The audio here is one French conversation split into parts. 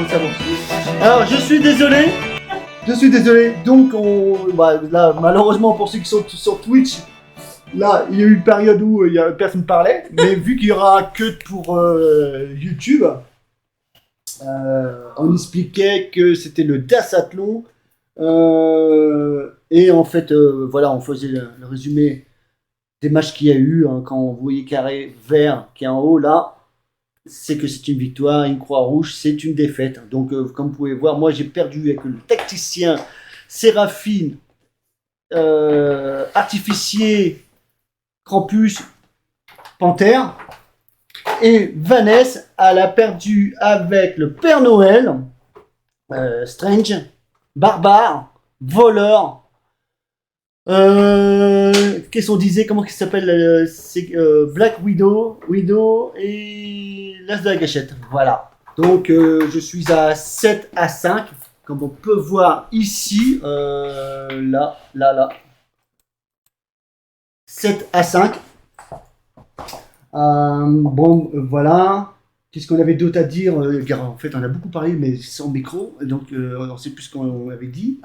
c'est bon. Alors, je suis désolé. Donc, là, malheureusement, pour ceux qui sont sur Twitch, là, il y a eu une période où personne ne parlait. Mais vu qu'il y aura que pour YouTube, on expliquait que c'était le Dasathlon. Et en fait, voilà, on faisait le résumé des matchs qu'il y a eu. Hein, quand vous voyez carré vert qui est en haut, là, c'est que c'est une victoire, une croix rouge, c'est une défaite. Donc, comme vous pouvez voir, moi j'ai perdu avec le tacticien Séraphine, Artificier, Krampus, Panthère. Et Vanessa, elle a perdu avec le Père Noël, Strange, Barbare, Voleur. Qu'est-ce qu'on disait? Comment il s'appelle? C'est Black Widow et l'As de la Gâchette. Voilà. Donc je suis à 7-5, comme on peut voir ici. Là. 7-5. Bon, voilà. Qu'est-ce qu'on avait d'autre à dire? En fait, on a beaucoup parlé, mais sans micro. Donc, on ne sait plus ce qu'on avait dit.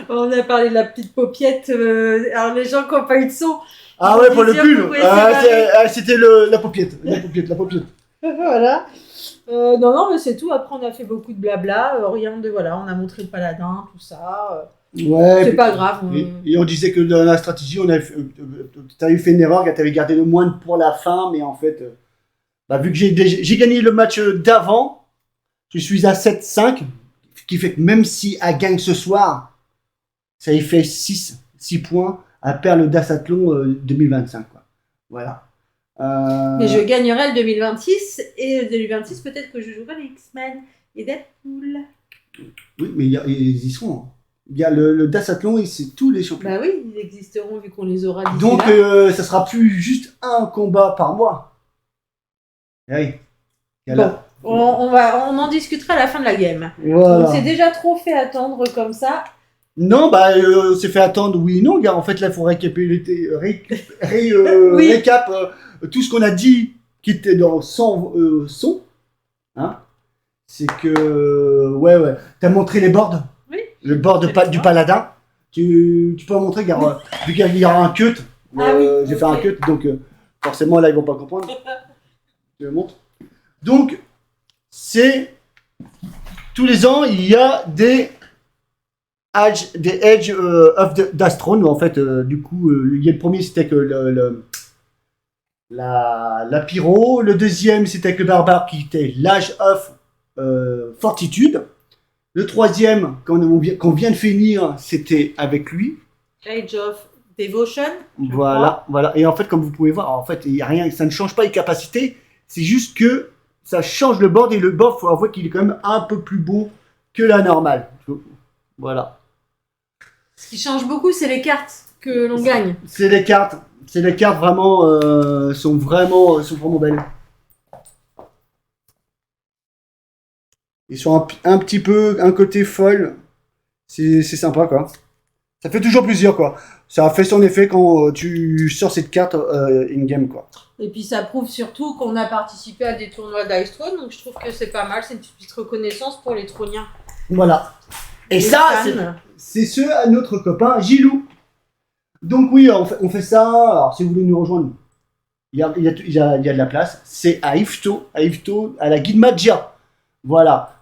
On a parlé de la petite paupiette. Alors, les gens qui n'ont pas eu de son. Ah ouais, pour le pull. C'était la paupiette. La paupiette. Voilà. Non, mais c'est tout. Après, on a fait beaucoup de blabla. Rien de. Voilà, on a montré le paladin, tout ça. Ouais, c'est pas grave. Et on disait que dans la stratégie, tu avais fait une erreur, que tu avais gardé le moindre pour la fin, mais en fait, vu que j'ai gagné le match d'avant, je suis à 7-5, ce qui fait que même si elle gagne ce soir, ça y fait 6 points, elle perd le Dasathlon 2025. Quoi. Voilà. Mais je gagnerai le 2026, et le 2026, peut-être que je jouerai les X-Men et Deadpool. Oui, mais ils y seront. Hein. Il y a le Dasathlon et c'est tous les champions. Bah oui, ils existeront vu qu'on les aura d'ici donc, ça sera plus juste un combat par mois. Oui. Bon, on en discutera à la fin de la game. Voilà. On s'est déjà trop fait attendre comme ça. Non, on s'est fait attendre, oui et non, gars. En fait, là, il faut récap tout ce qu'on a dit qui était dans son. Hein. C'est que, ouais. T'as montré les boards. Oui. Le board du paladin. Tu peux en montrer, car vu qu'il y aura un cut. J'ai fait un cut, donc forcément, là, ils vont pas comprendre. Je le montre. Donc, c'est tous les ans, il y a des Edge of Dastron. En fait, du coup, il y a le premier, c'était que la pyro. Le deuxième, c'était avec le barbare qui était l'Age of Fortitude. Le troisième, qu'on vient de finir, c'était avec lui. Age of Devotion. Voilà. Et en fait, comme vous pouvez voir, en fait, il y a rien, ça ne change pas les capacités. C'est juste que ça change le board, et le board, il faut avouer qu'il est quand même un peu plus beau que la normale. Voilà. Ce qui change beaucoup, c'est les cartes que l'on gagne. C'est les cartes vraiment sont vraiment belles. Ils sont un petit peu un côté folle. C'est sympa, quoi. Ça fait toujours plaisir, quoi. Ça a fait son effet quand tu sors cette carte in-game, quoi. Et puis ça prouve surtout qu'on a participé à des tournois d'Ice Throne, donc je trouve que c'est pas mal, c'est une petite reconnaissance pour les troniens. Voilà. Et ça, c'est ce à notre copain Gilou. Donc oui, on fait ça. Alors si vous voulez nous rejoindre, il y a de la place. C'est à Ifto, à la Guilde Magia. Voilà.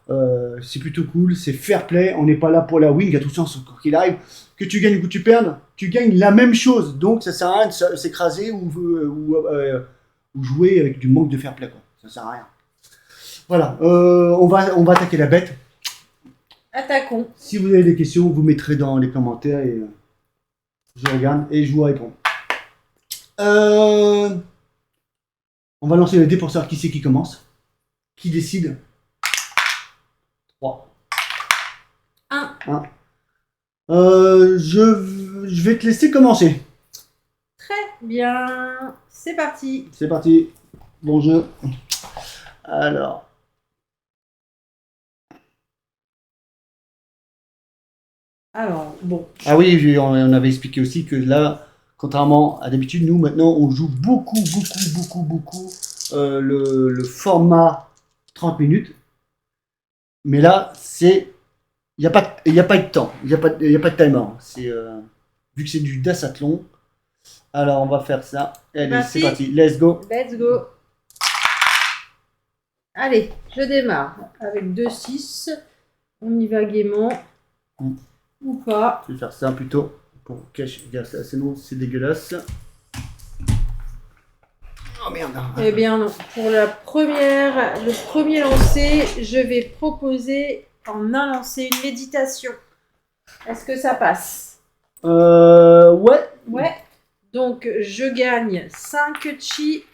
C'est plutôt cool, c'est fair play. On n'est pas là pour la win, il y a tout le sens qu'il arrive. Que tu gagnes ou que tu perdes, tu gagnes la même chose. Donc ça sert à rien de s'écraser ou jouer avec du manque de fair play, quoi. Ça sert à rien. Voilà, on va attaquer la bête. Attaquons. Si vous avez des questions, vous mettrez dans les commentaires et je regarde et je vous réponds. On va lancer les dés pour savoir qui c'est qui commence. Qui décide? 3. 1. Je vais te laisser commencer. Très bien. C'est parti. C'est parti. Bon jeu. Alors. Bon. Ah oui, on avait expliqué aussi que là, contrairement à d'habitude, nous maintenant on joue beaucoup le format 30 minutes. Mais là, c'est... Il n'y a, y a pas de temps. Il n'y a, y a pas de timer. C'est, vu que c'est du Dasathlon. Alors, on va faire ça. Allez, c'est parti. Let's go. Let's go. Allez, je démarre avec 2-6. On y va gaiement. Ou pas. Je vais faire ça plutôt pour cacher. Sinon, c'est dégueulasse. Oh merde. Eh bien, non. Pour le premier lancer, je vais proposer en un lancer une méditation. Est-ce que ça passe? Ouais. Ouais. Donc, je gagne 5 chi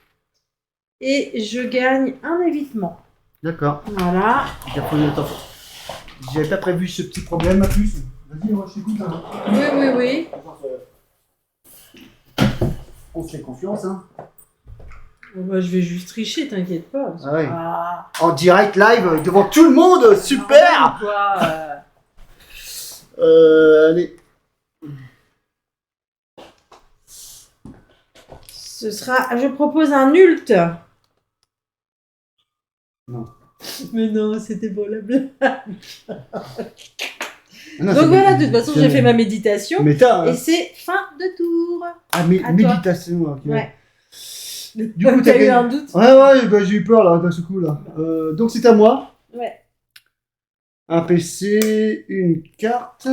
et je gagne un évitement. D'accord. Voilà. J'avais pas prévu ce petit problème à plus. Vas-y, moi je t'écoute. Hein. Oui. On se fait confiance. Hein. Bon, bah, je vais juste tricher, t'inquiète pas. Ah ouais. En direct, live, devant tout le monde, super. Allez. Je propose un ult. Non. Mais non, c'était pour la blague. Non, donc voilà, de toute façon, j'ai fait ma méditation. Et c'est fin de tour. Ah, mais méditation, ok. Ouais. Du coup, t'as eu un doute? Ouais, bah, j'ai eu peur là, d'un ce coup là. Donc c'est à moi. Ouais. Un PC, une carte.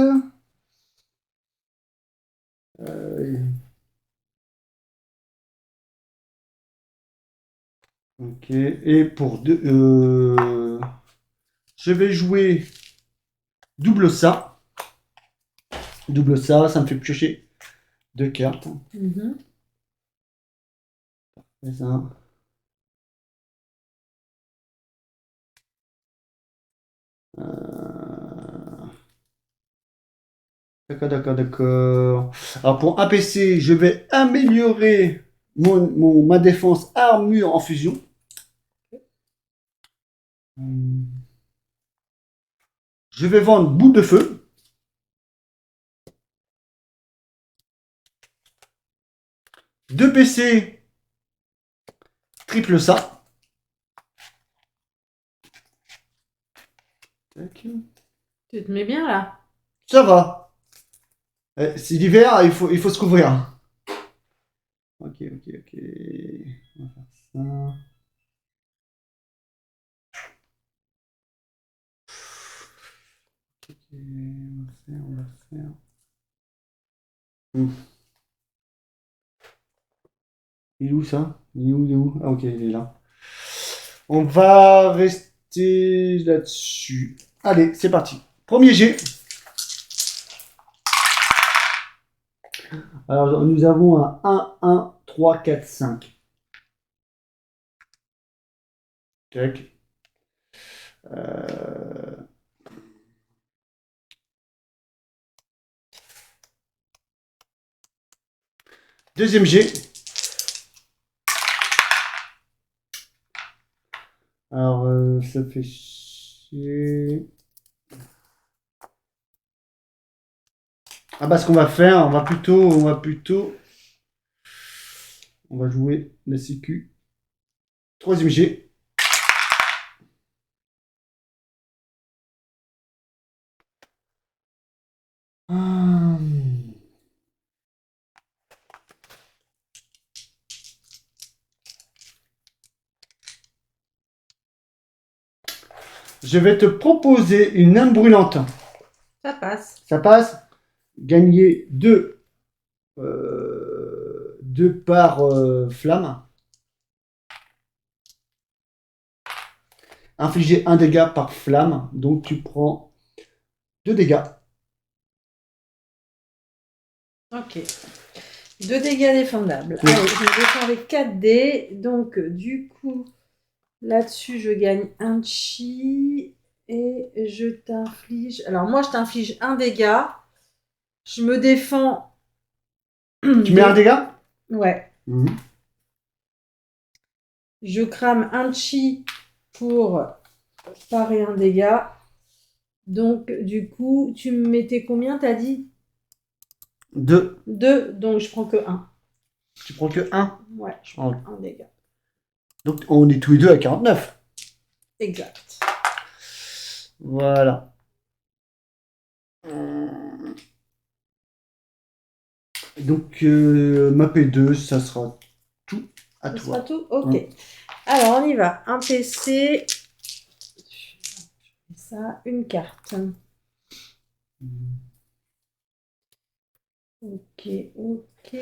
Ok, et pour deux, je vais jouer double ça. Double ça, ça me fait piocher 2 cartes. C'est ça. D'accord. Alors pour un PC, je vais améliorer ma défense armure en fusion. Je vais vendre boule de feu. Deux PC, triple ça. Tac. Tu te mets bien là? Ça va. C'est l'hiver, il faut se couvrir. Ok. On va faire ça. Ok, on va faire. Il est où ça? Il est où? Ah ok, il est là. On va rester là-dessus. Allez, c'est parti. Premier jet. Alors, nous avons un 1, 1, 3, 4, 5. Tac. Deuxième jet. Alors, ça fait chier. Ah bah, ce qu'on va faire, on va jouer la sécu. Troisième jet. Je vais te proposer une âme brûlante. Ça passe. Ça passe. Gagner 2 par flamme. Infliger 1 dégât par flamme. Donc tu prends 2 dégâts. Ok. 2 dégâts défendables. Oui. Allez, je me défends avec 4 dés. Donc du coup, là-dessus, je gagne 1 chi. Et je t'inflige... Alors moi, je t'inflige 1 dégât. Je me défends... Tu mets 1 dégât? Ouais. Je crame 1 chi pour parer 1 dégât. Donc, du coup, tu me mettais combien, t'as dit? 2. 2, donc je prends que 1. Tu prends que 1? Ouais, je prends 1 dégât. Donc, on est tous les deux à 49. Exact. Voilà. Donc, ma P2, ça sera tout à Ça toi. sera tout? Ok. Alors, on y va. Un PC. Ça, une carte. Ok, ok.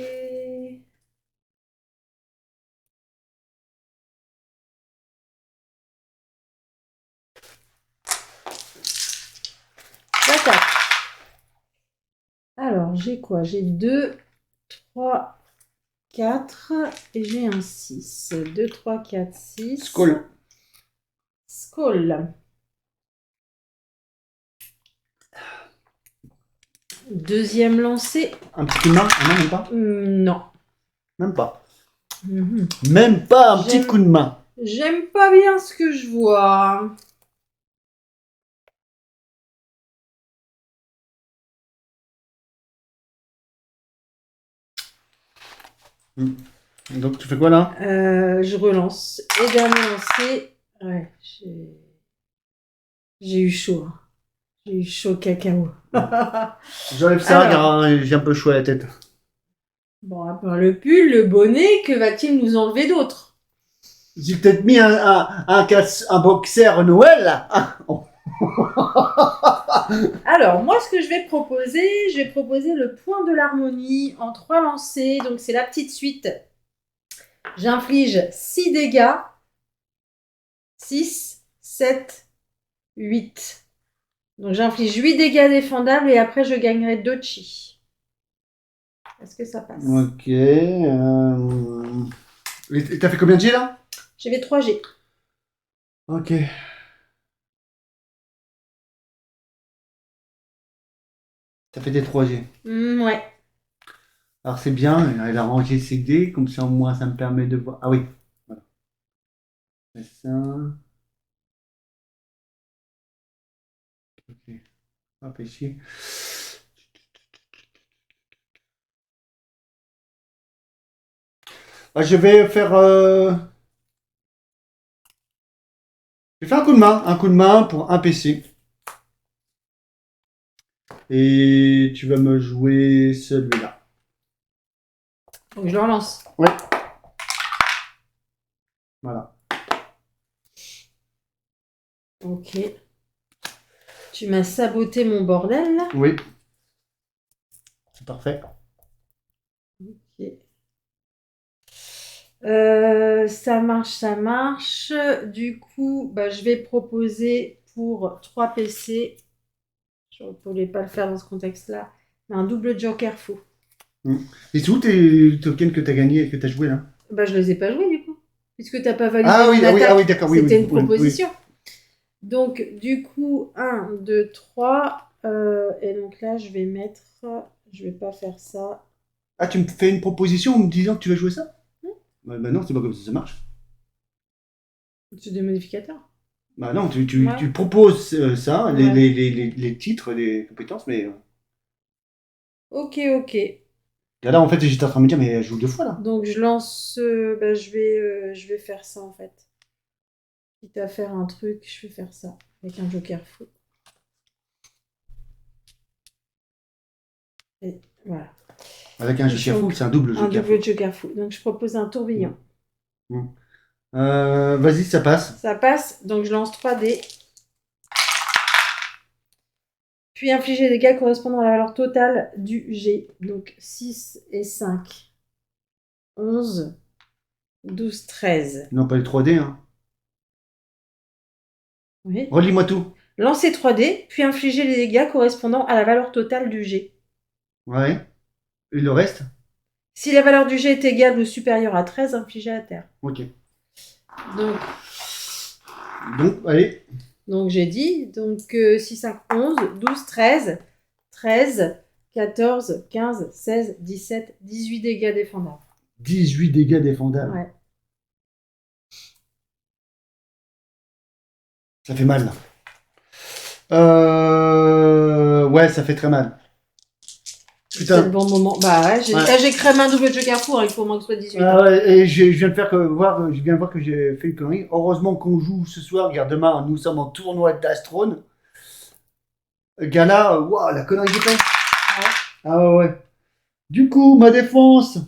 D'accord. Alors, j'ai quoi? J'ai 2, 3, 4 et j'ai un 6. 2, 3, 4, 6. Skål. Skål. Deuxième lancé. Un petit coup de main? Ah non, même pas. Non. Même pas. Mhm. Même pas un petit coup de main. J'aime pas bien ce que je vois. Donc, tu fais quoi là? Je relance. Et dernier lancé. Ouais, j'ai eu chaud. Hein. J'ai eu chaud cacao. J'enlève ça Alors. car j'ai un peu chaud à la tête. Bon, à part le pull, le bonnet, que va-t-il nous enlever d'autre? J'ai peut-être mis un boxer Noël là. Alors, moi, ce que je vais proposer le point de l'harmonie en 3 lancers. Donc, c'est la petite suite. J'inflige 6 dégâts. 6, 7, 8. Donc, j'inflige 8 dégâts défendables et après, je gagnerai 2 chi. Est-ce que ça passe? Ok. T'as fait combien de G là? J'ai fait 3 G. Ok. T'as fait des 3G. Ouais. Alors c'est bien, elle a rangé ses dés, comme ça au moins ça me permet de voir. Ah oui. Voilà. C'est ça. Ok. Pas péché. Ah, je vais faire. Je vais faire un coup de main pour un PC. Et tu vas me jouer celui-là. Donc, je le relance. Ouais. Voilà. Ok. Tu m'as saboté mon bordel. Oui. C'est parfait. Ok. Ça marche, ça marche. Du coup, bah, je vais proposer pour 3 PC. Je ne voulais pas le faire dans ce contexte-là. Mais un double joker faux. Et c'est où tes tokens que t'as gagné et que t'as joué là? Bah, je les ai pas joués du coup. Puisque tu n'as pas validé Ah oui, mon ah oui, attaque. ah oui, d'accord, oui, C'était oui, une oui, proposition. Donc, du coup, 1, 2, 3. Et donc là, je vais mettre. Je vais pas faire ça. Ah, tu me fais une proposition en me disant que tu vas jouer ça? Bah non, c'est pas comme ça marche. C'est des modificateurs. Bah non, Ouais. tu proposes ça, Ouais. les titres, les compétences, mais. Ok, ok. Et là, en fait, j'étais en train de me dire, mais elle joue 2 fois là. Donc je lance, bah, je vais faire ça en fait. Quitte à faire un truc, je vais faire ça avec un joker fou. Et voilà. Avec un joker fou, c'est un double joker fou. Un double joker fou. Donc je propose un tourbillon. Vas-y, ça passe. Ça passe, donc je lance 3 dés. Puis infliger des dégâts correspondant à la valeur totale du G. Donc 6 et 5. 11, 12, 13. Non, pas les 3D, hein. Oui. Relis-moi tout. Lancer 3 dés, puis infliger les dégâts correspondant à la valeur totale du G. Ouais. Et le reste? Si la valeur du G est égale ou supérieure à 13, infligé à terre. Ok. Donc, allez. Donc j'ai dit, donc 6, 5, 11, 12, 13, 13, 14, 15, 16, 17, 18 dégâts défendables. 18 dégâts défendables. Ouais. Ça fait mal là. Ouais, ça fait très mal. C'est le bon moment. Bah ouais, j'ai créé un double joker four, il faut au moins que ce soit 18. Ah ouais, et je viens de voir, je viens de voir que j'ai fait une connerie. Heureusement qu'on joue ce soir, car demain nous sommes en tournoi d'Astrone. Gala, waouh, la connerie que j'ai fait. Ouais. Ah ouais. Du coup, ma défense,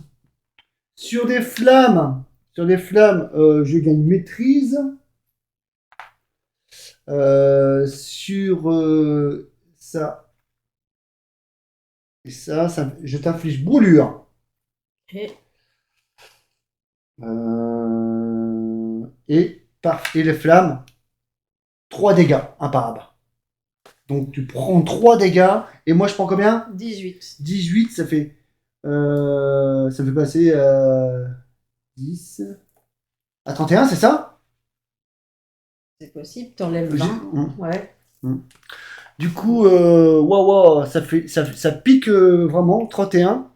sur des flammes, je gagne maîtrise. Sur ça et ça, je t'inflige brûlure. Et Et les flammes, 3 dégâts imparables. Donc tu prends 3 dégâts, et moi je prends combien? 18. 18, ça fait passer 10 à 31, c'est ça? C'est possible, t'enlèves 20. Ouais. Du coup, waouh, ça pique vraiment, 31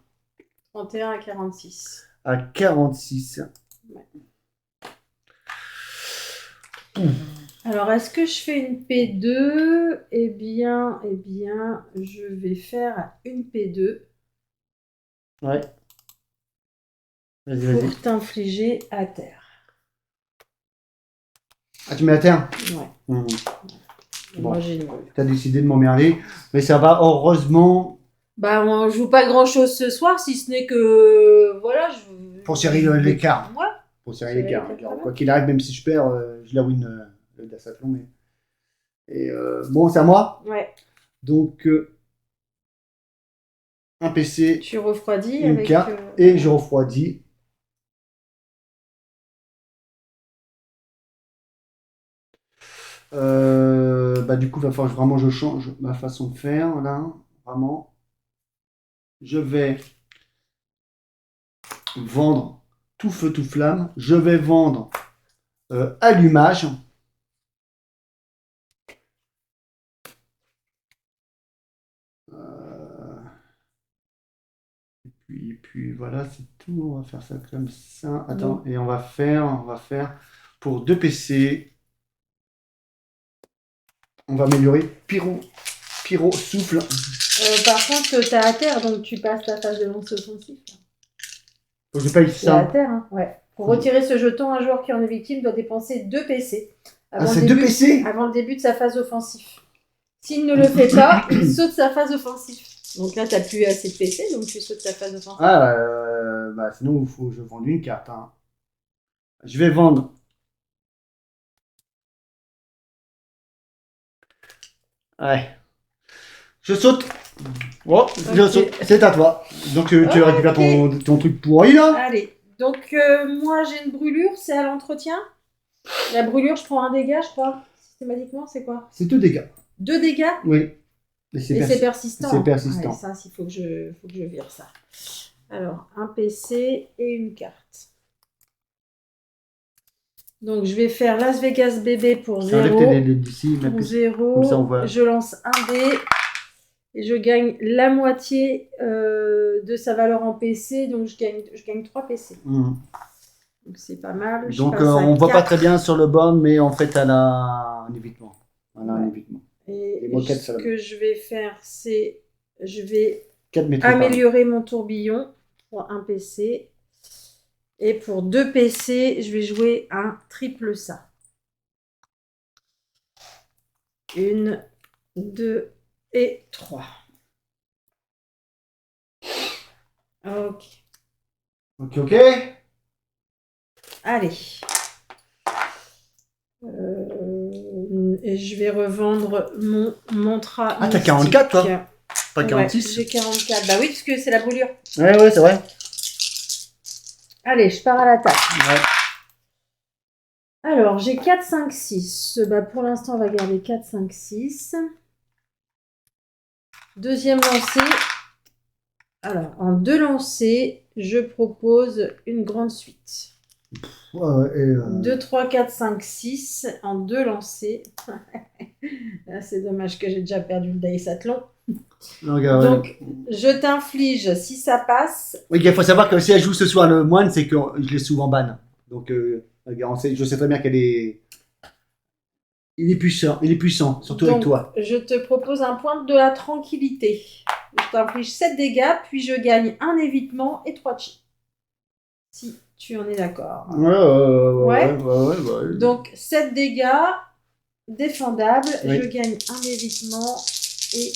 31 à 46. à 46. Ouais. Ouh. Alors, est-ce que je fais une P2? Eh bien, je vais faire une P2 Ouais. Vas-y. pour t'infliger à terre. Ah, tu mets à terre? Ouais. Bon. Moi, j'ai une. T'as décidé de m'emmerder, mais ça va, heureusement. Bah, on joue pas grand-chose ce soir, si ce n'est que... Voilà, Pour serrer l'écart. Ouais. Pour serrer l'écart. Quoi qu'il arrive, même si je perds, je la win le Dasathlon. Mais... Et bon, c'est à moi. Ouais. Donc, un PC, Tu refroidis une avec... carte, et je refroidis. Bah, du coup, il va falloir vraiment que je change ma façon de faire, là. Vraiment. Je vais vendre tout feu, tout flamme. Je vais vendre allumage. Puis voilà, c'est tout. On va faire ça comme ça. Attends, et on va faire pour 2 PC. On va améliorer pyro souffle. Par contre, t'es à terre, donc tu passes ta phase de lance offensif. Faut que je paye C'est à ça. terre, hein. Ouais. Pour retirer ce jeton, un joueur qui en est victime doit dépenser 2 PC. Ah, c'est 2 PC? Avant le début de sa phase offensive. S'il ne le fait pas, il saute sa phase offensive. Donc là, t'as plus assez de PC, donc tu sautes ta phase offensive. Ah, bah sinon, il faut que je vende une carte. Hein. Je vais vendre. Ouais. Je saute. Oh, okay. Je saute. C'est à toi. Donc tu récupères ton truc pourri là. Allez. Donc moi j'ai une brûlure, c'est à l'entretien. La brûlure, je prends un dégât, je crois. Systématiquement, c'est quoi? C'est 2 dégâts. 2 dégâts? Oui. Et c'est persistant. C'est persistant. Ouais, ça, il faut que je vire ça. Alors, un PC et une carte. Donc, je vais faire Las Vegas bébé pour 0. Pour 0, je lance un dé et je gagne la moitié de sa valeur en PC. Donc, je gagne 3 PC. Donc, c'est pas mal. Donc, on voit pas très bien sur le board, mais en fait, elle a un évitement. Un évitement. Et ce que je vais faire, c'est je vais améliorer mon tourbillon pour un PC. Et pour 2 PC, je vais jouer un triple ça. 1, 2 et 3. Ok. Allez. Et je vais revendre mon mantra. Ah, t'as 44 toi? Pas 46? Ouais, j'ai 44. Bah oui, parce que c'est la brûlure. Ouais, c'est vrai. Allez, je pars à l'attaque. Ouais. Alors, j'ai 4, 5, 6. Bah, pour l'instant, on va garder 4, 5, 6. Deuxième lancé. Alors, en 2 lancés, je propose une grande suite. 2, 3, 4, 5, 6 en 2 lancés. C'est dommage que j'ai déjà perdu le Dasathlon. Donc, je t'inflige si ça passe. Oui, il faut savoir que si elle joue ce soir le moine, c'est que je l'ai souvent ban. Donc, je sais très bien qu'elle est. Il est puissant, surtout avec toi. Je te propose un point de la tranquillité. Je t'inflige 7 dégâts, puis je gagne un évitement et 3 chi. Si tu en es d'accord. Ouais. Donc, 7 dégâts défendables. Ouais. Je gagne un évitement et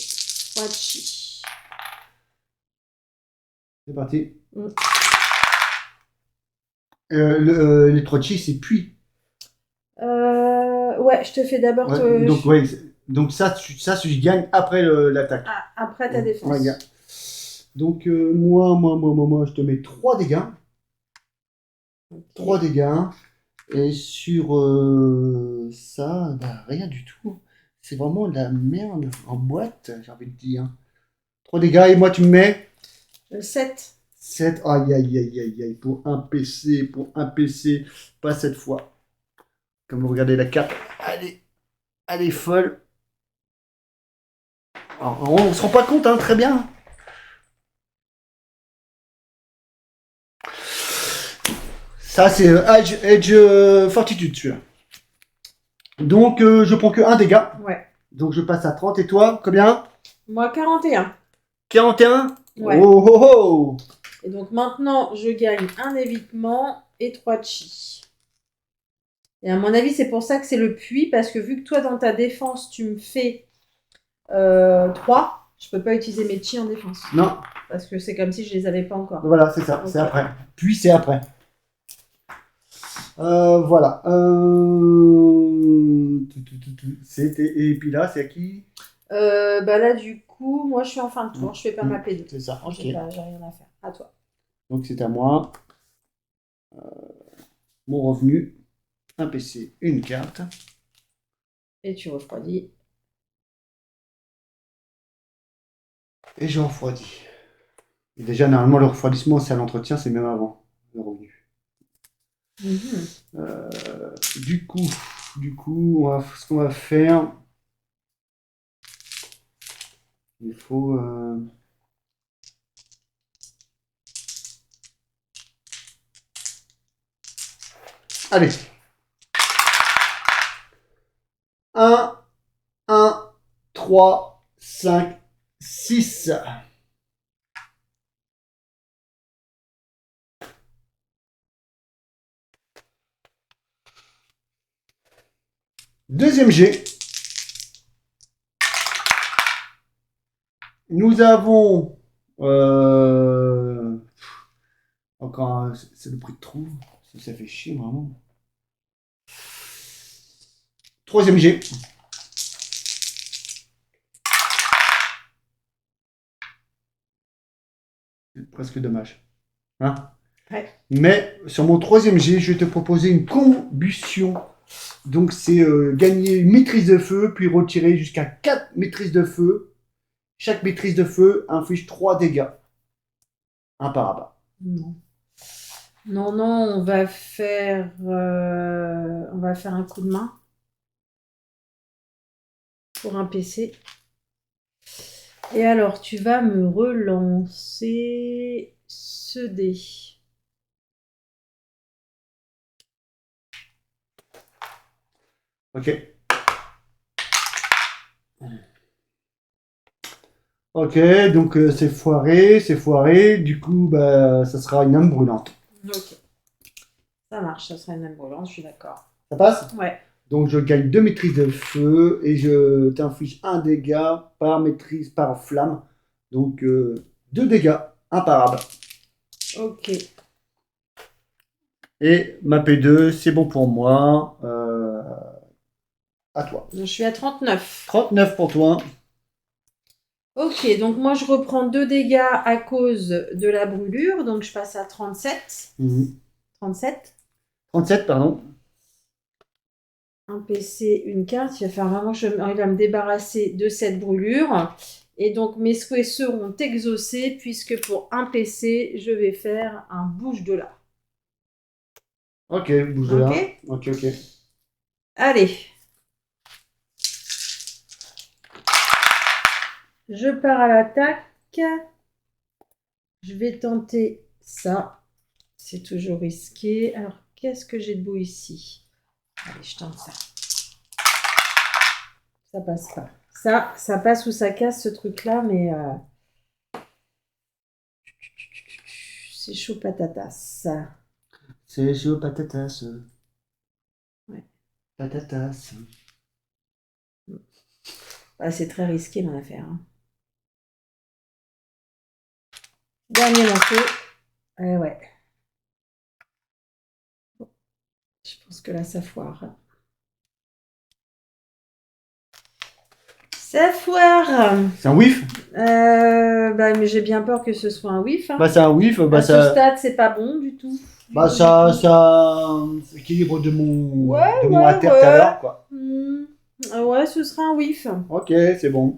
3 chi. C'est parti. Les 3 chi, c'est puis. Ouais, je te fais d'abord. Donc ça, je gagne après l'attaque. Ah, après ta défense. Ouais, donc moi, je te mets 3 dégâts. Okay. 3 dégâts. Et sur ça, bah, rien du tout. C'est vraiment de la merde en boîte, j'ai envie de dire. 3 dégâts et moi tu me mets 7. 7. Aïe, aïe, aïe, aïe, aïe. Pour un PC, pas cette fois. Comme vous regardez la carte, elle est folle. Alors, on se rend pas compte, hein, très bien. Ça, c'est Edge Fortitude, celui-là. Donc, je prends que 1 dégât. Ouais. Donc, je passe à 30. Et toi, combien? Moi, 41. 41? Ouais. Oh, oh, oh. Et donc, maintenant, je gagne un évitement et 3 chi. Et à mon avis, c'est pour ça que c'est le puits, parce que vu que toi, dans ta défense, tu me fais 3, je peux pas utiliser mes chi en défense. Non. Parce que c'est comme si je les avais pas encore. Voilà, c'est ça, okay. C'est après. Puis c'est après. Voilà. Et puis là, c'est à qui? Bah là, du coup, moi, je suis en fin de tour. Je fais pas ma P2. C'est ça, ok. J'ai rien à faire. À toi. Donc c'est à moi. Mon revenu. Un PC, une carte. Et tu refroidis. Et je refroidis. Et déjà, normalement, le refroidissement, c'est à l'entretien, c'est même avant le revenu. Du coup, ce qu'on va faire, il faut... Allez. 1, 1, 3, 5, 6. Deuxième jet. Nous avons... Encore, c'est le prix de trou. Ça fait chier, vraiment. Troisième jet. C'est presque dommage. Hein? Ouais. Mais sur mon troisième jet, je vais te proposer une combustion. Donc c'est gagner une maîtrise de feu, puis retirer jusqu'à 4 maîtrises de feu. Chaque maîtrise de feu inflige 3 dégâts. Un par abat. Non. Non, on va faire un coup de main pour un PC. Et alors, tu vas me relancer ce dé. Ok. Ok, donc c'est foiré. Du coup, bah, ça sera une âme brûlante. Ok. Ça marche, ça sera une âme brûlante, je suis d'accord. Ça passe? Ouais. Donc je gagne 2 maîtrises de feu et je t'inflige 1 dégât par maîtrise par flamme. Donc 2 dégâts, imparables. Ok. Et ma P2, c'est bon pour moi. À toi. Je suis à 39. 39 pour toi. Ok, donc moi je reprends 2 dégâts à cause de la brûlure, donc je passe à 37. 37. 37, pardon. Un PC, une carte, il va faire vraiment que j'arrive à me débarrasser de cette brûlure. Et donc mes souhaits seront exaucés puisque pour un PC, je vais faire un bouge de là. Ok, bouge de là. Ok. Allez. Je pars à l'attaque. Je vais tenter ça. C'est toujours risqué. Alors, qu'est-ce que j'ai de beau ici? Allez, je tente ça. Ça passe pas. Ça passe ou ça casse ce truc-là, mais c'est chaud patatas. C'est chaud patatas. Ouais. Patatas. Ah, c'est très risqué, mon affaire. Hein. Dernier lancé. Ouais. Je pense que là, ça foire. Ça foire. C'est un whiff. Mais j'ai bien peur que ce soit un whiff. Hein. Bah, c'est un whiff. Bah, à ce stade, c'est pas bon du tout. Bah, ça équilibre de mon inter tout à l'heure, quoi. Ouais, ce sera un whiff. Ok, c'est bon.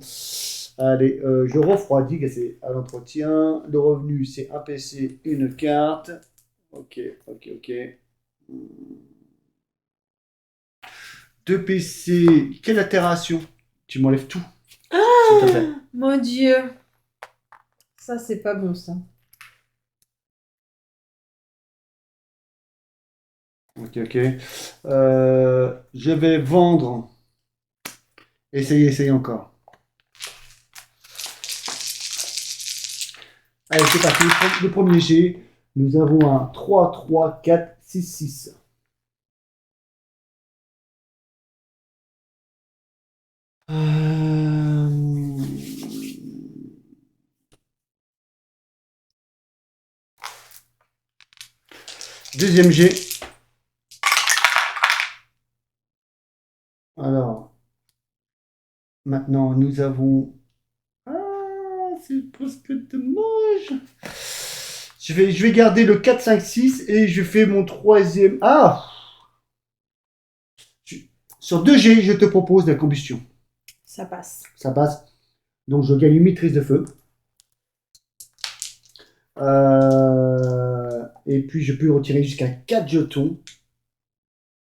Allez, je refroidis, c'est à l'entretien. Le revenu, c'est un PC, une carte. Ok. 2 PC. Quelle altération? Tu m'enlèves tout. Ah, mon Dieu. Ça, c'est pas bon, ça. Ok. Je vais vendre. Essayez encore. Allez, c'est parti. Le premier jet. Nous avons un 3, 3, 4, 6, 6. Deuxième jet. Alors, maintenant, nous avons... Ah, c'est presque dommage. Je vais garder le 4, 5, 6 et je fais mon troisième... Ah! Sur 2 G, je te propose la combustion. Ça passe. Ça passe. Donc, je gagne une maîtrise de feu. Et puis, je peux retirer jusqu'à 4 jetons.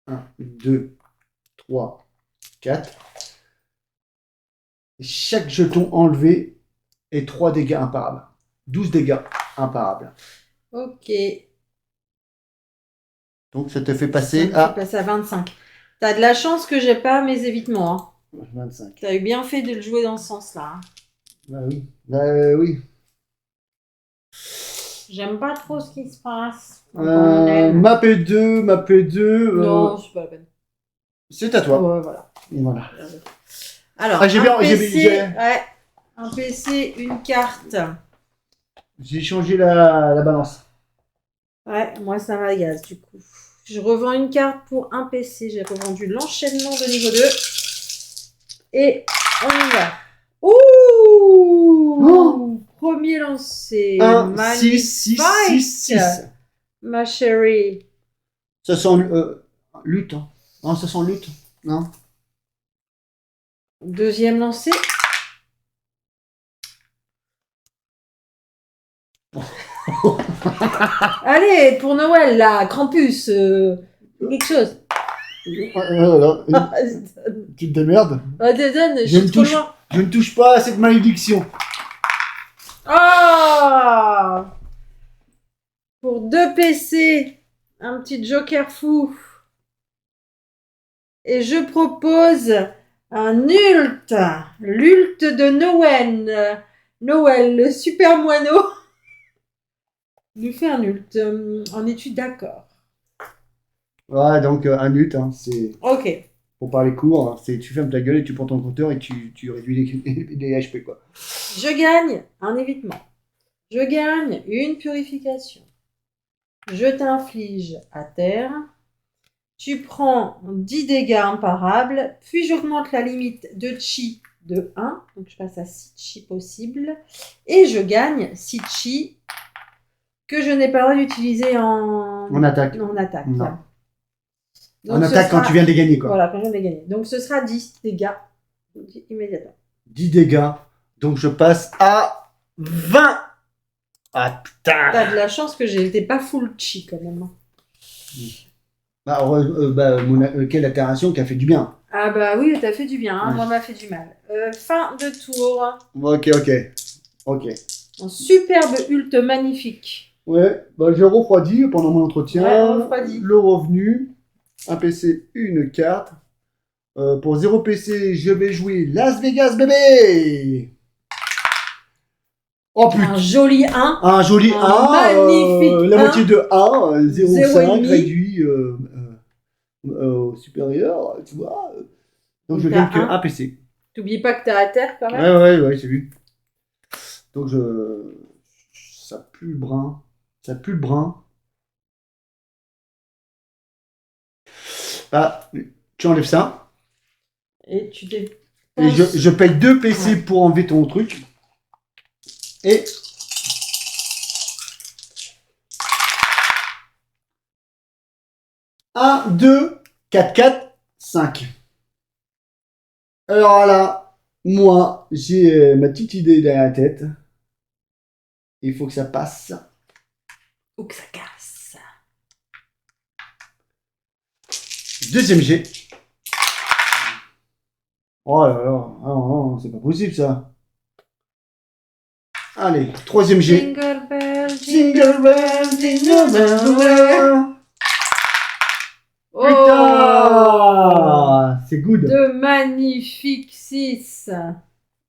1, 2, 3, 4. Chaque jeton enlevé est 3 dégâts imparables. 12 dégâts imparables. Ok. Donc, ça te fait passer à 25. T'as de la chance que j'ai pas mes évitements. Hein. 25. T'as eu bien fait de le jouer dans ce sens-là. Bah oui. Oui. J'aime pas trop ce qui se passe. Ma P2. Non, c'est pas la peine. C'est à toi. Ouais, voilà. Voilà. Alors, un PC, une carte. J'ai changé la balance. Ouais, moi ça m'agace du coup. Je revends une carte pour un PC. J'ai revendu l'enchaînement de niveau 2. Et on y va. Ouh, premier lancé. 1, 6, 6. Ma chérie. Ça sent lutte. Hein. Non, ça sent lutte. Non. Deuxième lancé. Allez, pour Noël, là, Krampus, quelque chose. Tu te démerdes. Je ne touche pas à cette malédiction. Ah, pour 2 PC, un petit joker fou. Et je propose un ult. L'ult de Noël. Noël, le super moineau. Lui fait un ult. En es-tu d'accord? Ouais, donc un ult, hein, c'est... Ok. Pour parler court, hein, c'est tu fermes ta gueule et tu prends ton compteur et tu réduis les HP, quoi. Je gagne un évitement. Je gagne une purification. Je t'inflige à terre. Tu prends 10 dégâts imparables. Puis j'augmente la limite de chi de 1. Donc je passe à 6 chi possibles. Et je gagne 6 chi que je n'ai pas le droit d'utiliser en attaque. En attaque. Non. Donc, en attaque quand tu viens de les gagner, quoi. Voilà, quand je viens de les gagner. Donc ce sera 10 dégâts immédiatement. 10 dégâts. Donc je passe à 20. Ah putain. T'as de la chance que j'étais pas full chi quand même. Quelle altération qui a fait du bien. Ah bah oui, t'as fait du bien, hein. Moi m'a fait du mal. Fin de tour. Ok. Un superbe ult magnifique. Ouais, je refroidis pendant mon entretien. Ouais, refroidis. Le revenu, un PC, une carte. Pour 0 PC, je vais jouer Las Vegas, bébé. Oh putain. Un joli 1. Un joli 1. Magnifique. La moitié de 1, 0,5 réduit au supérieur, tu vois. Donc je gagne que 1 PC. T'oublies pas que t'es à terre quand même. Ouais, j'ai vu. Donc ça pue le brun. Ça pue le brun. Bah, tu enlèves ça. Et tu Et dépenses. je paye 2 PC pour enlever ton truc. Et 1, 2, 4, 4, 5. Alors là, moi, j'ai ma petite idée derrière la tête. Il faut que ça passe. Ou que ça casse. Deuxième jet. Oh là là, ah non, c'est pas possible ça. Allez, troisième jet. Jingle bell, Jingle bell, jingle bell. Oh, Putain, c'est good. de magnifiques 6.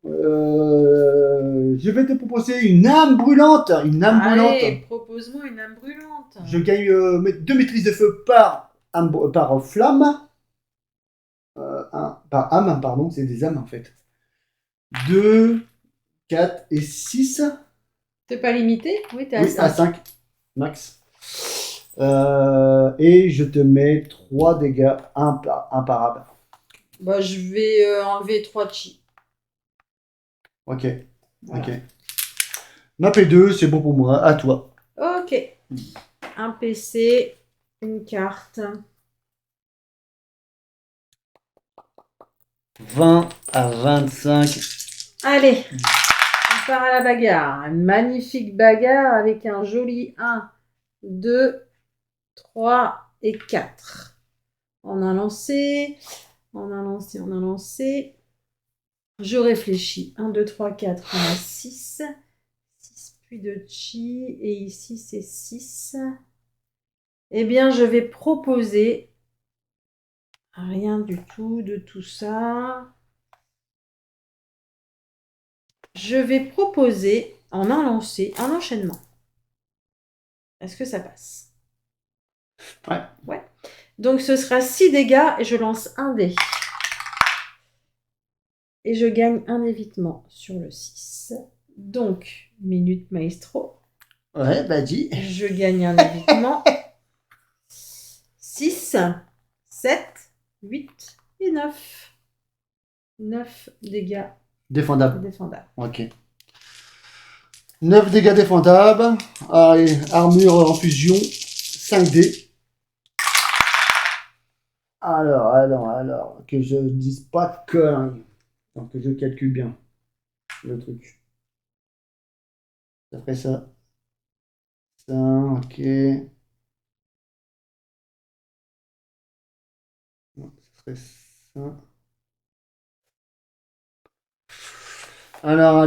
Je vais te proposer une âme brûlante. Une âme Allez, brûlante. propose-moi une âme brûlante. Je gagne 2 maîtrises de feu par flamme. Par âme, pardon, c'est des âmes en fait. 2, 4 et 6. T'es pas limité? Oui, t'es à Oui, 5. à 5 max. Et je te mets 3 dégâts imparables. Bah, je vais enlever 3 chi. Ok. Voilà. Ok. Ma P2, c'est bon pour moi. À toi. Ok. Un PC, une carte. 20 à 25. Allez, on part à la bagarre. Une magnifique bagarre avec un joli 1, 2, 3 et 4. On a lancé. Je réfléchis. 1, 2, 3, 4. On a 6. 6 puis de chi. Et ici, c'est 6. Eh bien, je vais proposer rien du tout de tout ça. Je vais proposer en un lancer un enchaînement. Est-ce que ça passe? Ouais. Donc, ce sera 6 dégâts et je lance un dé. Et je gagne un évitement sur le 6. Donc, minute maestro. Ouais, bah dis. Je gagne un évitement. 6, 7, 8 et 9. 9 dégâts Défendable. Ok. 9 dégâts défendables. Allez, armure en fusion. 5D. Alors, que je dise pas de conneries. Donc que je calcule bien le truc. Ça ferait ça. Ça, ok. Non, ça ferait ça. Alors.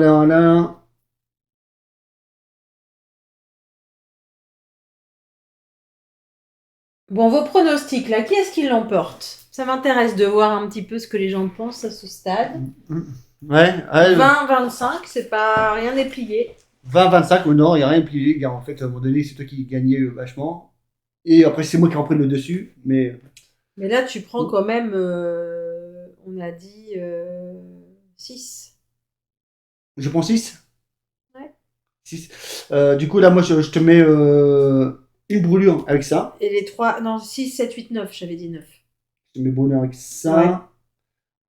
Bon, vos pronostics, là, qui est-ce qui l'emporte? Ça m'intéresse de voir un petit peu ce que les gens pensent à ce stade. Ouais. 20-25, c'est pas... Rien n'est plié. 20-25, ou non, il n'y a rien plié, car en fait, à un moment donné, c'est toi qui gagnais vachement. Et après, c'est moi qui reprends le dessus, mais... Mais là, tu prends quand même, on a dit 6. Je prends 6 Ouais. 6. Du coup, là, moi, je te mets une brûlure avec ça. Et les 3, non, 6, 7, 8, 9, j'avais dit 9. Je mets brûlure avec ça.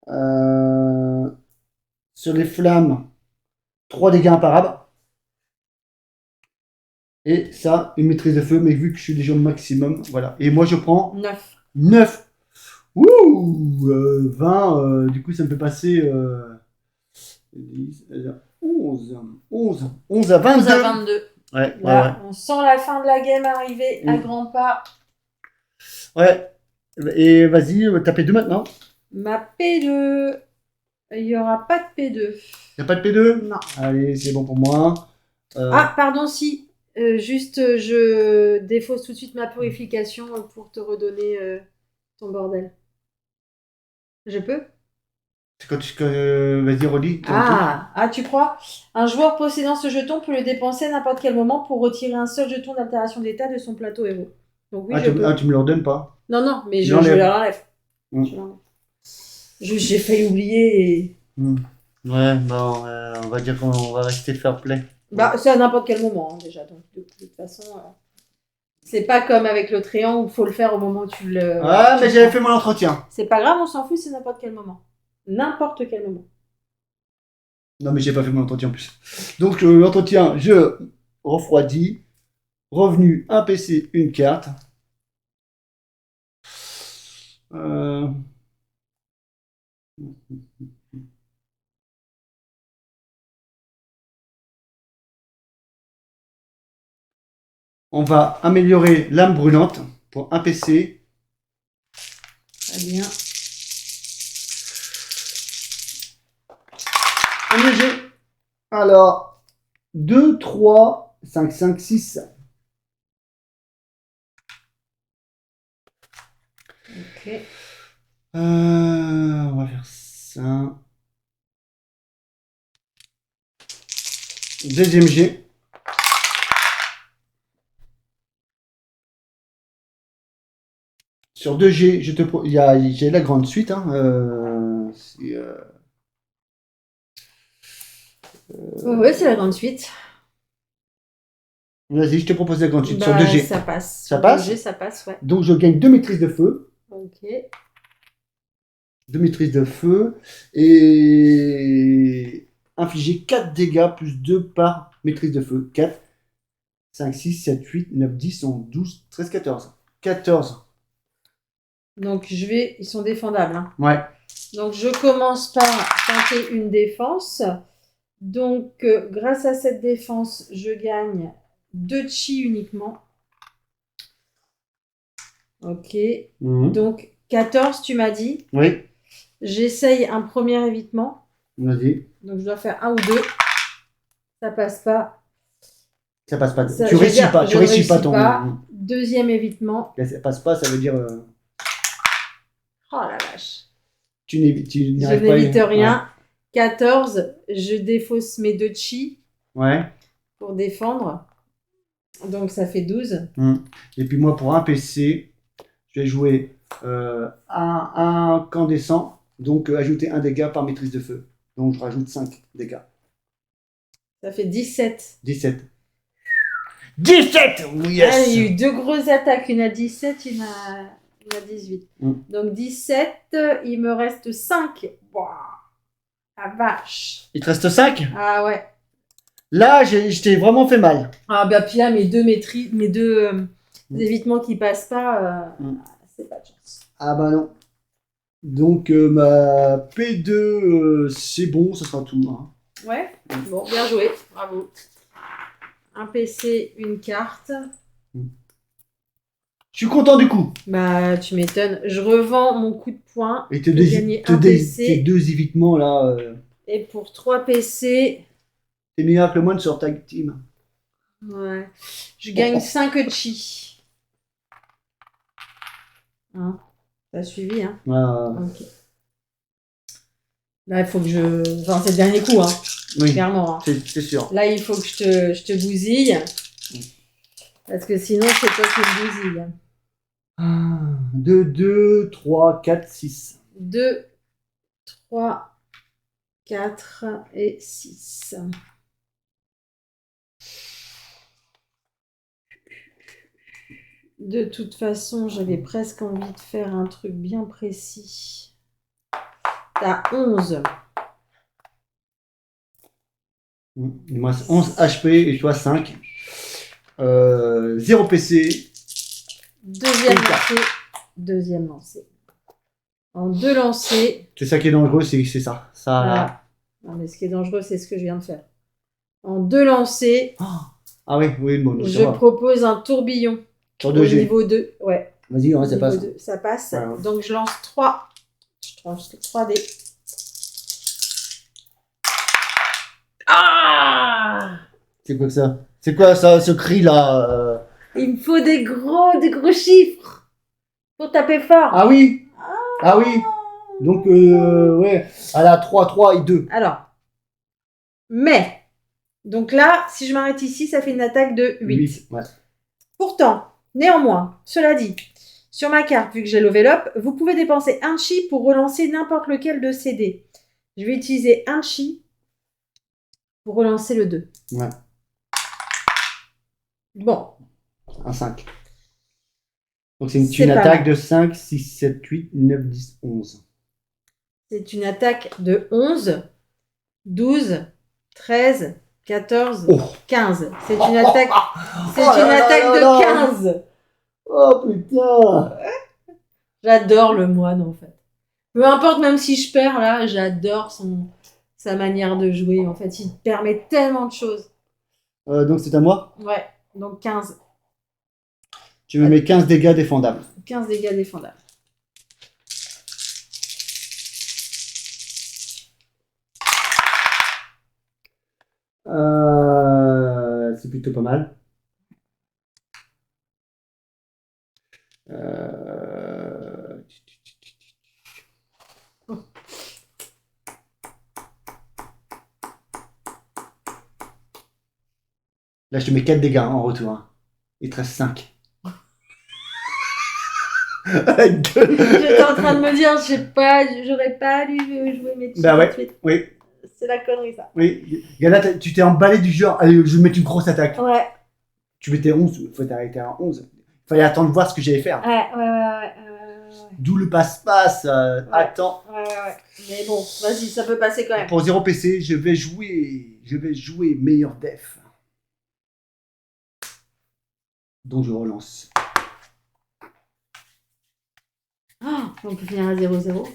Ouais. Sur les flammes, 3 dégâts imparables. Et ça, une maîtrise de feu, mais vu que je suis déjà au maximum, voilà. Et moi, je prends 9. 9. Ouh 20, du coup, ça me fait passer 10, 11 à 22. 11 à 22. Ouais, Là, on sent la fin de la game arriver à grands pas. Ouais. Et vas-y, t'as P2 maintenant. Ma P2. Il n'y aura pas de P2. Y'a pas de P2? Non. Allez, c'est bon pour moi. Ah, pardon, si. Juste, je défausse tout de suite ma purification pour te redonner ton bordel. Je peux? C'est quand tu... vas-y, relis. Tu crois? Un joueur possédant ce jeton peut le dépenser à n'importe quel moment pour retirer un seul jeton d'altération d'état de son plateau héros. Donc oui, je peux. Tu me le redonnes pas? Non, mais je l'enlève. Mm. J'ai failli oublier et... Ouais, bon, on va dire qu'on va rester fair play. Bah, c'est à n'importe quel moment, hein, déjà. Donc, de toute façon, c'est pas comme avec le triangle où il faut le faire au moment où tu le. Ah, mais j'avais fait mon entretien. C'est pas grave, on s'en fout, c'est n'importe quel moment. N'importe quel moment. Non, mais j'ai pas fait mon entretien en plus. Donc, l'entretien, je refroidis. Revenu, un PC, une carte. On va améliorer l'âme brûlante pour un PC. Très bien. Un léger. Alors, 2, 3, 5, 5, 6. Ok. On va faire ça. Deuxième G. Sur 2G, j'ai la grande suite. Hein, Ouais, c'est la grande suite. Vas-y, je te propose la grande suite. Bah, sur 2G. Ça passe. Ça passe 2G, ça passe, ouais. Donc, je gagne 2 maîtrises de feu. Ok. 2 maîtrises de feu. Et infliger 4 dégâts plus 2 par maîtrise de feu. 4, 5, 6, 7, 8, 9, 10, 11, 12, 13, 14. 14. Donc, ils sont défendables. Hein. Ouais. Donc, je commence par tenter une défense. Donc, grâce à cette défense, je gagne 2 chi uniquement. Ok. Donc, 14, tu m'as dit. Oui. J'essaye un premier évitement. Vas-y. Donc, je dois faire 1 ou 2. Ça passe pas. Ça passe pas. Tu réussis pas. Tu réussis pas ton. Deuxième évitement. Là, ça passe pas, ça veut dire. Oh la vache. Tu n'arrives pas. Je n'évite rien. Ouais. 14, je défausse mes 2 chi. Ouais. Pour défendre. Donc, ça fait 12. Et puis, moi, pour un PC, je vais jouer un incandescent. Donc, ajouter 1 dégât par maîtrise de feu. Donc, je rajoute 5 dégâts. Ça fait 17. 17. 17 oui, yes. Il y a eu 2 grosses attaques. Une à 17, une à 18. Donc 17, il me reste 5. Wow. La vache. Il te reste 5 ? Ah ouais. Là, je t'ai vraiment fait mal. Ah bah puis là, mes deux évitements qui passent pas, c'est pas de chance. Ah bah non. Donc ma P2, c'est bon, ça sera tout. Hein. Ouais, bon, bien joué, bravo. Un PC, une carte. Je suis content du coup. Bah, tu m'étonnes. Je revends mon coup de poing. Et tes deux évitements là. Et pour 3 PC. T'es meilleur que le moine sur Tag Team. Ouais. Je gagne 5 chi. Hein, t'as suivi, hein? Ok. Là, il faut que je. Enfin, c'est le dernier coup, hein. Oui. Clairement. Hein. C'est sûr. Là, il faut que je te bousille. Parce que sinon, c'est toi qui me bousille. 2, 2, 3, 4, 6. 2, 3, 4 et 6. De toute façon, j'avais presque envie de faire un truc bien précis. T'as 11. Moi, 11 HP et toi 5. 0 PC. Deuxième lancé. En 2 lancers. C'est ça qui est dangereux, c'est ça. Voilà. Non, mais ce qui est dangereux, c'est ce que je viens de faire. En 2 lancers. Ah oui, bon. Je propose un tourbillon. Sur 2G. Au niveau 2, ouais. Vas-y, ça passe. 2, ça passe. Ouais. Donc je lance 3. Je lance 3 dés. Ah! C'est quoi que ça? C'est quoi ça, ce cri là Il me faut des gros chiffres pour taper fort. Ah oui. Ah oui. Donc ouais, à la 3, 3 et 2. Alors, mais, donc là, si je m'arrête ici, ça fait une attaque de 8. Ouais. Pourtant, néanmoins, cela dit, sur ma carte, vu que j'ai level up, vous pouvez dépenser 1 chi pour relancer n'importe lequel de ces dés. Je vais utiliser un chi pour relancer le 2. Ouais. Bon. Un 5. Donc c'est une attaque de 5, 6, 7, 8, 9, 10, 11. C'est une attaque de 11, 12, 13, 14, 15. C'est une attaque, de 15. Oh putain. J'adore le moine en fait. Peu importe, même si je perds là, j'adore sa manière de jouer. En fait, il permet tellement de choses. Donc c'est à moi? Ouais, donc 15. Tu me mets 15 dégâts défendables. 15 dégâts défendables. C'est plutôt pas mal. Là, je te mets 4 dégâts en retour. Hein. Il te reste 5. J'étais en train de me dire, j'aurais pas dû jouer mes Bah ouais, oui. C'est la connerie ça. Oui, Gala, tu t'es emballé du genre, allez, je vais mettre une grosse attaque. Ouais. Tu mettais 11, il faut t'arrêter à 11. Il fallait attendre de voir ce que j'allais faire. Ouais. D'où le passe-passe, attends. Ouais. Mais bon, vas-y, ça peut passer quand même. Pour 0 PC, je vais jouer meilleur def. Donc je relance. On peut finir à 0-0.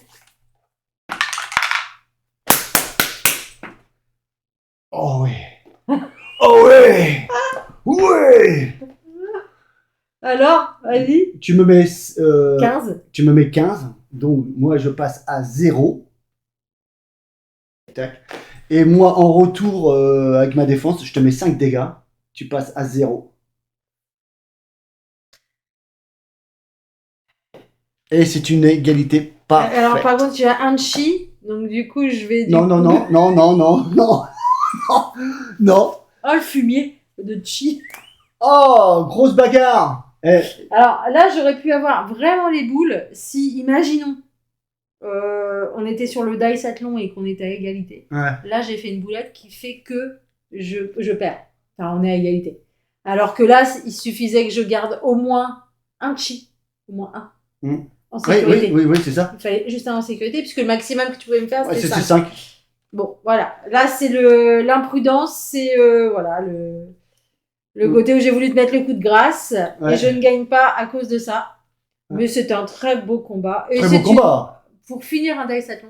Oh ouais. Oh ouais. Ouais. Alors, vas-y. Tu me mets 15. Tu me mets 15. Donc moi je passe à 0. Tac. Et moi en retour avec ma défense, je te mets 5 dégâts. Tu passes à 0. Et c'est une égalité parfaite. Alors par contre, tu as un chi, donc du coup je vais... Non. Non. Oh, le fumier de chi. Oh, grosse bagarre. Alors là, j'aurais pu avoir vraiment les boules si, imaginons, on était sur le dice athlon et qu'on était à égalité. Ouais. Là, j'ai fait une boulette qui fait que je perds. Enfin, on est à égalité. Alors que là, il suffisait que je garde au moins un chi. Au moins un. En sécurité. Oui, c'est ça. Il fallait juste un en sécurité, puisque le maximum que tu pouvais me faire, c'était 5. C'est 5. Bon, voilà. Là, c'est l'imprudence, c'est voilà, le côté où j'ai voulu te mettre le coup de grâce, et je ne gagne pas à cause de ça. Mais c'était un très beau combat. Et très beau combat. Pour finir un Dice Athlon,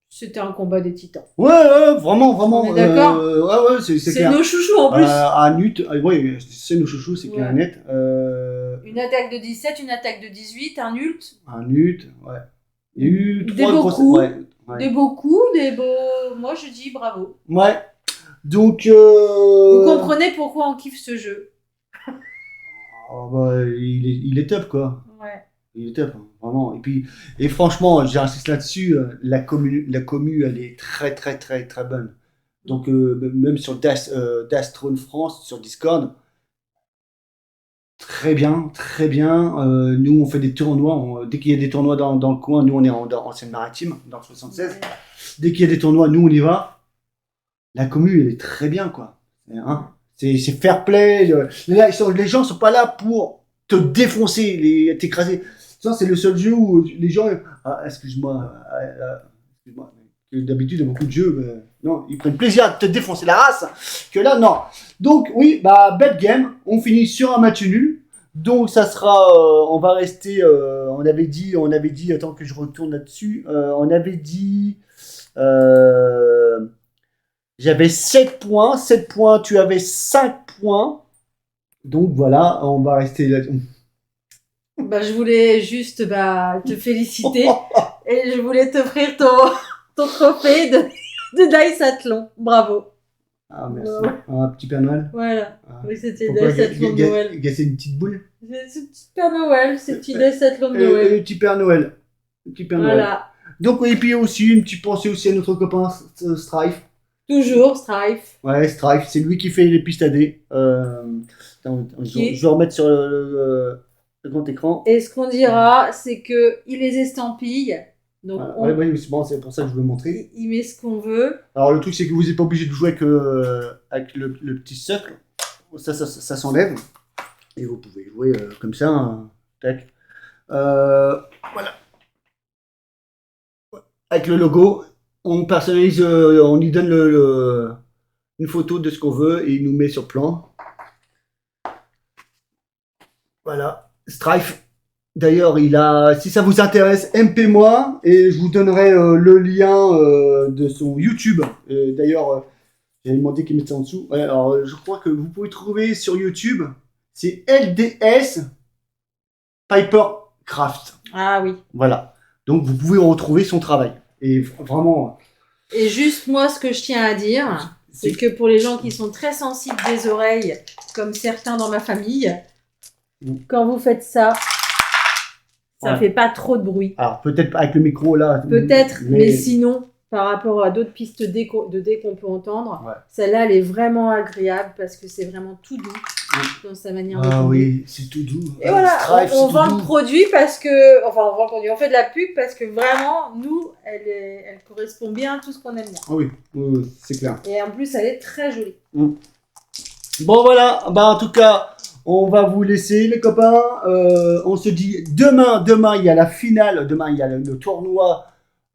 c'était un combat des titans. Ouais, vraiment. On est d'accord. Ouais, c'est clair. nos chouchous en plus. À Nut, oui, c'est nos chouchous, c'est clair et net. Une attaque de 17, une attaque de 18, un ult. Un Nut, ouais. Il y a eu des beaux coups. Ouais. Des beaux coups, des beaux... Moi, je dis bravo. Ouais. Donc... Vous comprenez pourquoi on kiffe ce jeu. Oh, bah, il est top, quoi. Ouais. Il est top, hein, vraiment. Et franchement, j'insiste là-dessus, la commu, elle est très, très, très, très bonne. Donc, même sur Dastrone France, sur Discord, très bien, très bien. Nous, on fait des tournois. Dès qu'il y a des tournois dans le coin, nous, on est en Seine-Maritime, dans le 76. Ouais. Dès qu'il y a des tournois, nous, on y va. La commu, elle est très bien, quoi. Hein, c'est fair play. Les gens sont pas là pour te défoncer, t'écraser. Ça, c'est le seul jeu où les gens... excuse-moi. D'habitude, il y a beaucoup de jeux, mais non, ils prennent plaisir à te défoncer la race. Que là, non. Donc, oui, bad game. On finit sur un match nul. Donc, ça sera... on va rester... on avait dit... Attends que je retourne là-dessus. On avait dit... J'avais 7 points. 7 points, tu avais 5 points. Donc, voilà, on va rester là. Je voulais juste te féliciter et je voulais t'offrir ton trophée de Dice Athlon. Bravo. Ah, merci. Un petit Père Noël. Voilà. Oui, c'était Dice Athlon de Noël. C'est une petite boule. C'est un petit Père Noël, c'est petit Dice Athlon de Noël. Le petit Père Noël. Voilà. Donc, et puis aussi, une petite pensée aussi à notre copain Strife. Toujours Strife. Ouais, Strife, c'est lui qui fait les pistes AD. Je vais remettre sur le grand écran. Et ce qu'on dira, c'est qu'il les estampille Donc, voilà. Ouais, bon, c'est pour ça que je veux montrer. Il met ce qu'on veut. Alors, le truc, c'est que vous n'êtes pas obligé de jouer avec le petit socle. Ça s'enlève. Et vous pouvez jouer comme ça. Hein. Tac. Voilà. Avec le logo, on personnalise, on lui donne une photo de ce qu'on veut et il nous met sur plan. Voilà. Strife. D'ailleurs, si ça vous intéresse, MP-moi et je vous donnerai le lien de son YouTube. D'ailleurs, j'avais demandé qu'il mette ça en dessous. Ouais, alors, je crois que vous pouvez trouver sur YouTube, c'est LDS Pipercraft. Ah oui. Voilà. Donc, vous pouvez retrouver son travail. Et vraiment. Et juste, moi, ce que je tiens à dire, c'est que pour les gens qui sont très sensibles des oreilles, comme certains dans ma famille, quand vous faites ça, ça fait pas trop de bruit. Alors, peut-être avec le micro là. Peut-être, mais sinon, par rapport à d'autres pistes de dés qu'on peut entendre, celle-là, elle est vraiment agréable parce que c'est vraiment tout doux dans sa manière de jouer. Ah oui, c'est tout doux. Et voilà, on vend le produit parce que... Enfin, on vend le produit, on fait de la pub parce que vraiment, nous, elle correspond bien à tout ce qu'on aime bien. Ah oui, c'est clair. Et en plus, elle est très jolie. Bon, voilà, en tout cas... On va vous laisser les copains, on se dit demain il y a la finale, demain il y a le tournoi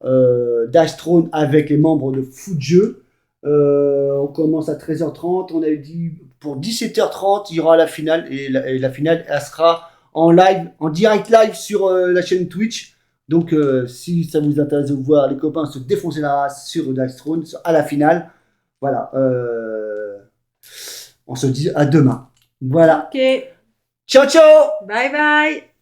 Dice Throne avec les membres de Footjeu. On commence à 13h30, on a dit pour 17h30 il y aura la finale et la finale elle sera en live, en direct live sur la chaîne Twitch. Donc si ça vous intéresse de voir les copains se défoncer la race sur Dice Throne à la finale, voilà, on se dit à demain. Voilà. Ok. Ciao, ciao. Bye bye.